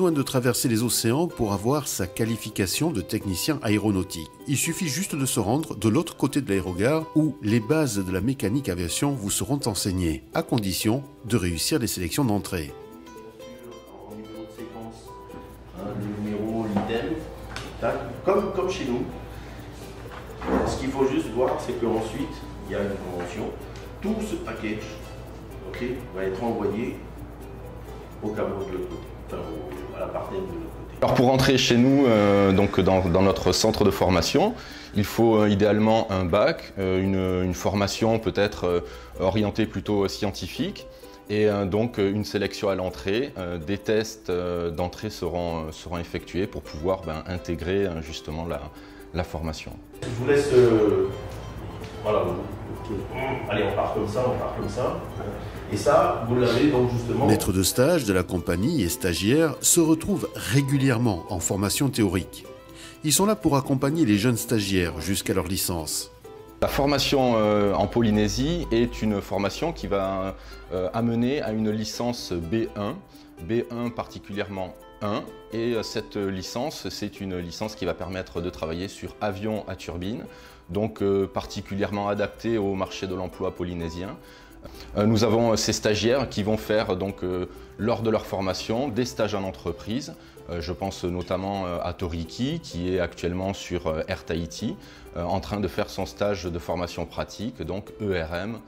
besoin de traverser les océans pour avoir sa qualification de technicien aéronautique. Il suffit juste de se rendre de l'autre côté de l'aérogare où les bases de la mécanique aviation vous seront enseignées, à condition de réussir les sélections d'entrée. En numéro de séquence, le numéro, l'item, comme chez nous. Ce qu'il faut juste voir, c'est qu'ensuite, il y a une convention. Tout ce package va être envoyé au Cameroun de l'autre côté, enfin à la partenaire de l'autre côté. Alors pour entrer chez nous, donc dans notre centre de formation, il faut idéalement un bac, une formation peut-être orientée plutôt scientifique et donc une sélection à l'entrée. Des tests d'entrée seront effectués pour pouvoir intégrer justement la formation. Je vous laisse... voilà. Allez, on part comme ça, on part comme ça. Et ça, vous l'avez donc justement... Maîtres de stage de la compagnie et stagiaires se retrouvent régulièrement en formation théorique. Ils sont là pour accompagner les jeunes stagiaires jusqu'à leur licence. La formation en Polynésie est une formation qui va amener à une licence B1, B1 particulièrement 1. Et cette licence, c'est une licence qui va permettre de travailler sur avions à turbine, donc particulièrement adaptée au marché de l'emploi polynésien. Nous avons ces stagiaires qui vont faire donc, lors de leur formation des stages en entreprise. Je pense notamment à Toriki qui est actuellement sur Air Tahiti en train de faire son stage de formation pratique, donc ERM,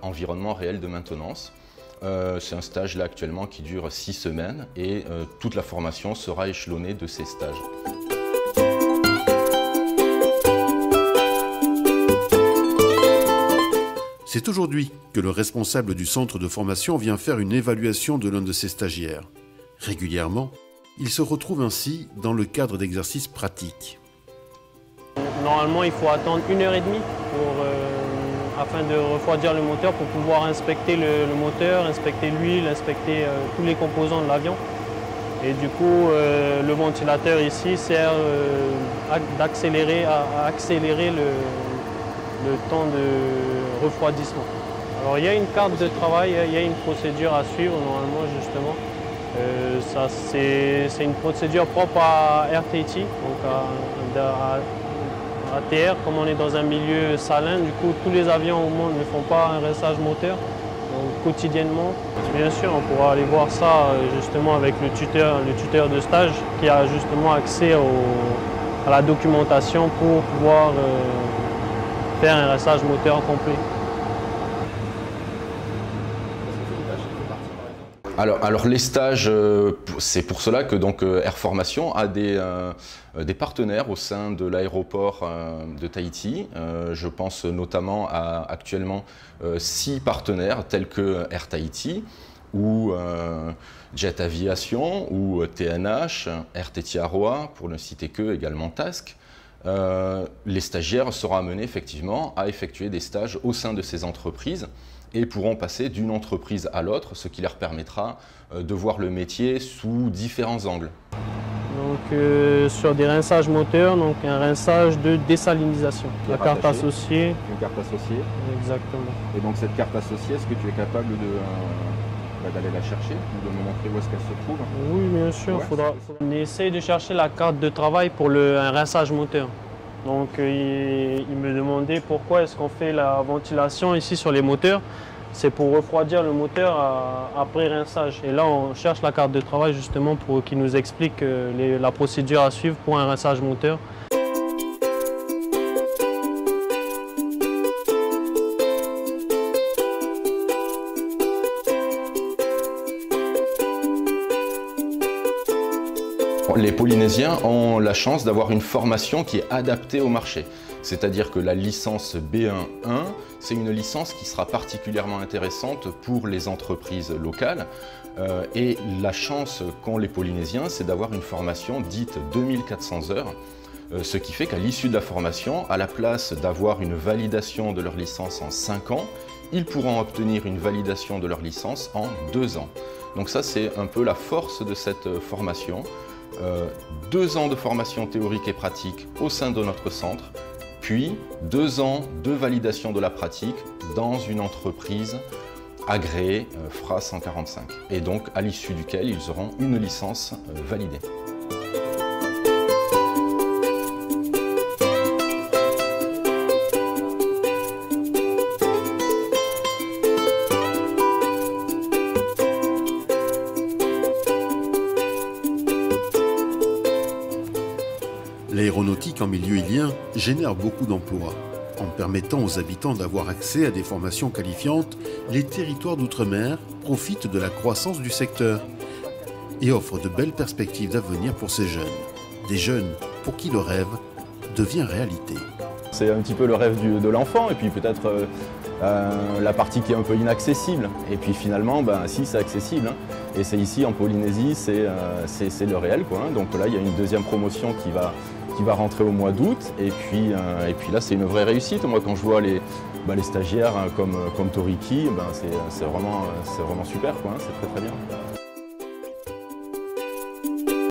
environnement réel de maintenance. C'est un stage là actuellement qui dure 6 semaines et toute la formation sera échelonnée de ces stages. C'est aujourd'hui que le responsable du centre de formation vient faire une évaluation de l'un de ses stagiaires. Régulièrement, il se retrouve ainsi dans le cadre d'exercices pratiques. Normalement, il faut attendre 1h30 afin de refroidir le moteur pour pouvoir inspecter le moteur, inspecter l'huile, inspecter tous les composants de l'avion. Et du coup, le ventilateur ici sert à accélérer le temps de refroidissement. Alors il y a une carte de travail, il y a une procédure à suivre normalement justement. C'est une procédure propre à Air Tahiti, donc à ATR, comme on est dans un milieu salin, du coup tous les avions au monde ne font pas un rinçage moteur, donc quotidiennement. Bien sûr, on pourra aller voir ça justement avec le tuteur de stage qui a justement accès à la documentation pour pouvoir faire un rinçage moteur complet. Alors les stages, c'est pour cela que donc, Air Formation a des partenaires au sein de l'aéroport de Tahiti. Je pense notamment à actuellement 6 partenaires tels que Air Tahiti ou Jet Aviation ou TNH, Air Tetiaroa pour ne citer que, également TASC. Les stagiaires seront amenés effectivement à effectuer des stages au sein de ces entreprises et pourront passer d'une entreprise à l'autre, ce qui leur permettra de voir le métier sous différents angles. Donc sur des rinçages moteurs, donc un rinçage de désalinisation. La carte associée. Une carte associée. Exactement. Et donc cette carte associée, est-ce que tu es capable d'aller la chercher ou de me montrer où est-ce qu'elle se trouve? Oui, bien sûr. On essaye de chercher la carte de travail pour un rinçage moteur. Donc il me demandait pourquoi est-ce qu'on fait la ventilation ici sur les moteurs. C'est pour refroidir le moteur après rinçage. Et là, on cherche la carte de travail justement pour qu'il nous explique la procédure à suivre pour un rinçage moteur. Les Polynésiens ont la chance d'avoir une formation qui est adaptée au marché. C'est-à-dire que la licence B1-1, c'est une licence qui sera particulièrement intéressante pour les entreprises locales. Et la chance qu'ont les Polynésiens, c'est d'avoir une formation dite 2400 heures. Ce qui fait qu'à l'issue de la formation, à la place d'avoir une validation de leur licence en 5 ans, ils pourront obtenir une validation de leur licence en 2 ans. Donc ça, c'est un peu la force de cette formation. 2 ans de formation théorique et pratique au sein de notre centre, puis 2 ans de validation de la pratique dans une entreprise agréé FRA 145 et donc à l'issue duquel ils auront une licence validée. L'aéronautique en milieu ilien génère beaucoup d'emplois. En permettant aux habitants d'avoir accès à des formations qualifiantes, les territoires d'outre-mer profitent de la croissance du secteur et offrent de belles perspectives d'avenir pour ces jeunes. Des jeunes pour qui le rêve devient réalité. C'est un petit peu le rêve de l'enfant et puis peut-être la partie qui est un peu inaccessible. Et puis finalement, si c'est accessible. Et c'est ici en Polynésie, c'est le réel, quoi. Donc là, il y a une deuxième promotion qui va rentrer au mois d'août. Et puis là, c'est une vraie réussite. Moi, quand je vois les stagiaires comme Toriki, c'est vraiment super, quoi. C'est très très bien.